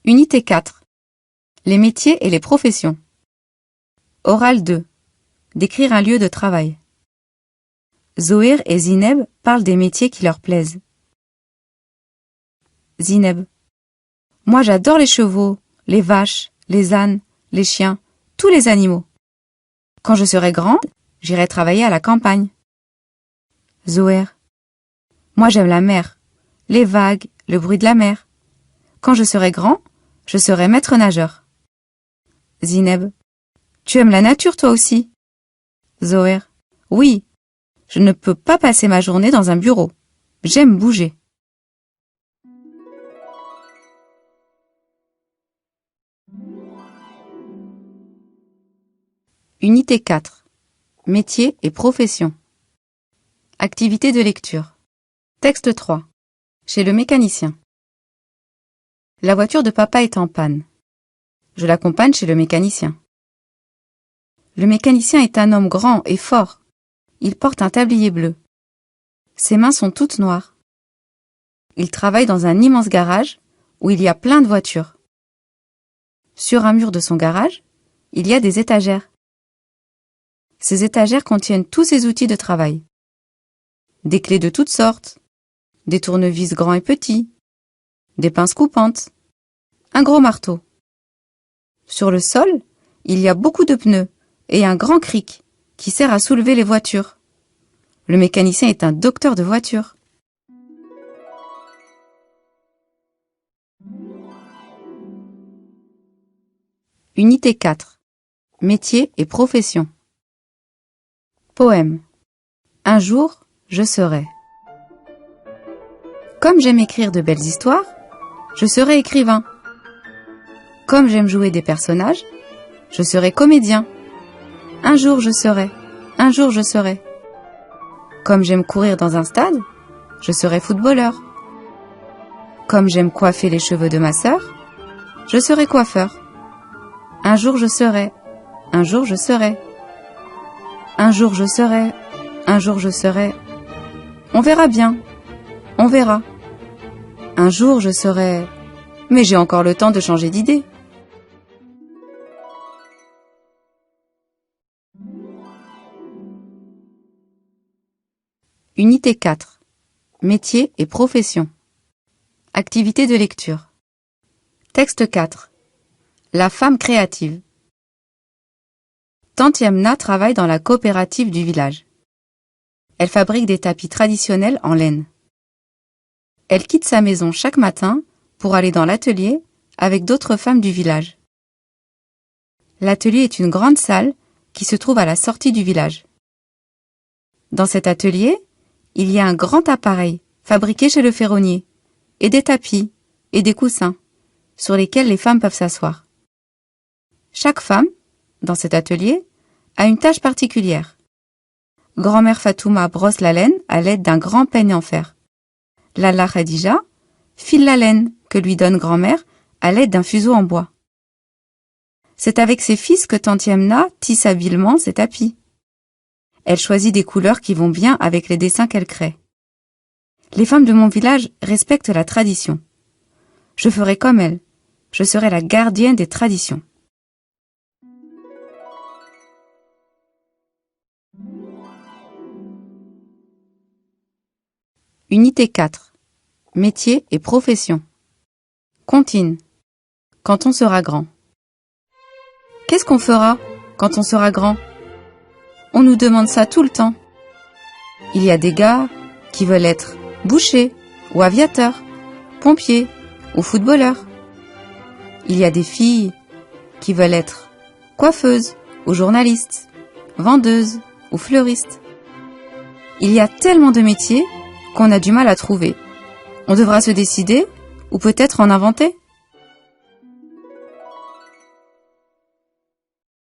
Unité 4. Les métiers et les professions. Oral 2. Décrire un lieu de travail. Zohir et Zineb parlent des métiers qui leur plaisent. Zineb. Moi j'adore les chevaux, les vaches, les ânes, les chiens, tous les animaux. Quand je serai grande, j'irai travailler à la campagne. Zohir. Moi j'aime la mer, les vagues, le bruit de la mer. Quand je serai grand, je serai maître nageur. Zineb. Tu aimes la nature toi aussi? Zohir. Oui, je ne peux pas passer ma journée dans un bureau. J'aime bouger. Unité 4. Métiers et professions. Activité de lecture. Texte 3. Chez le mécanicien. La voiture de papa est en panne. Je l'accompagne chez le mécanicien. Le mécanicien est un homme grand et fort. Il porte un tablier bleu. Ses mains sont toutes noires. Il travaille dans un immense garage où il y a plein de voitures. Sur un mur de son garage, il y a des étagères. Ces étagères contiennent tous ses outils de travail. Des clés de toutes sortes, des tournevis grands et petits, des pinces coupantes, un gros marteau. Sur le sol, il y a beaucoup de pneus et un grand cric qui sert à soulever les voitures. Le mécanicien est un docteur de voitures. Unité 4. Métiers et professions. Poème. Un jour, je serai. Comme j'aime écrire de belles histoires, je serai écrivain. Comme j'aime jouer des personnages, je serai comédien. Un jour je serai, un jour je serai. Comme j'aime courir dans un stade, je serai footballeur. Comme j'aime coiffer les cheveux de ma sœur, je serai coiffeur. Un jour je serai, un jour je serai. Un jour je serai, un jour je serai. On verra bien, on verra. Un jour je serai... Mais j'ai encore le temps de changer d'idée. Unité 4. Métiers et professions. Activité de lecture. Texte 4. La femme créative. Tante Yamna travaille dans la coopérative du village. Elle fabrique des tapis traditionnels en laine. Elle quitte sa maison chaque matin pour aller dans l'atelier avec d'autres femmes du village. L'atelier est une grande salle qui se trouve à la sortie du village. Dans cet atelier, il y a un grand appareil fabriqué chez le ferronnier, et des tapis et des coussins sur lesquels les femmes peuvent s'asseoir. Chaque femme, dans cet atelier, a une tâche particulière. Grand-mère Fatouma brosse la laine à l'aide d'un grand peigne en fer. Lalla Khadija file la laine que lui donne grand-mère à l'aide d'un fuseau en bois. C'est avec ses fils que tante Yamna tisse habilement ses tapis. Elle choisit des couleurs qui vont bien avec les dessins qu'elle crée. Les femmes de mon village respectent la tradition. Je ferai comme elles. Je serai la gardienne des traditions. Unité 4. Métiers et professions. Comptine. Quand on sera grand. Qu'est-ce qu'on fera quand on sera grand? On nous demande ça tout le temps. Il y a des gars qui veulent être bouchers ou aviateurs, pompiers ou footballeurs. Il y a des filles qui veulent être coiffeuses ou journalistes, vendeuses ou fleuristes. Il y a tellement de métiers qu'on a du mal à trouver. On devra se décider ou peut-être en inventer.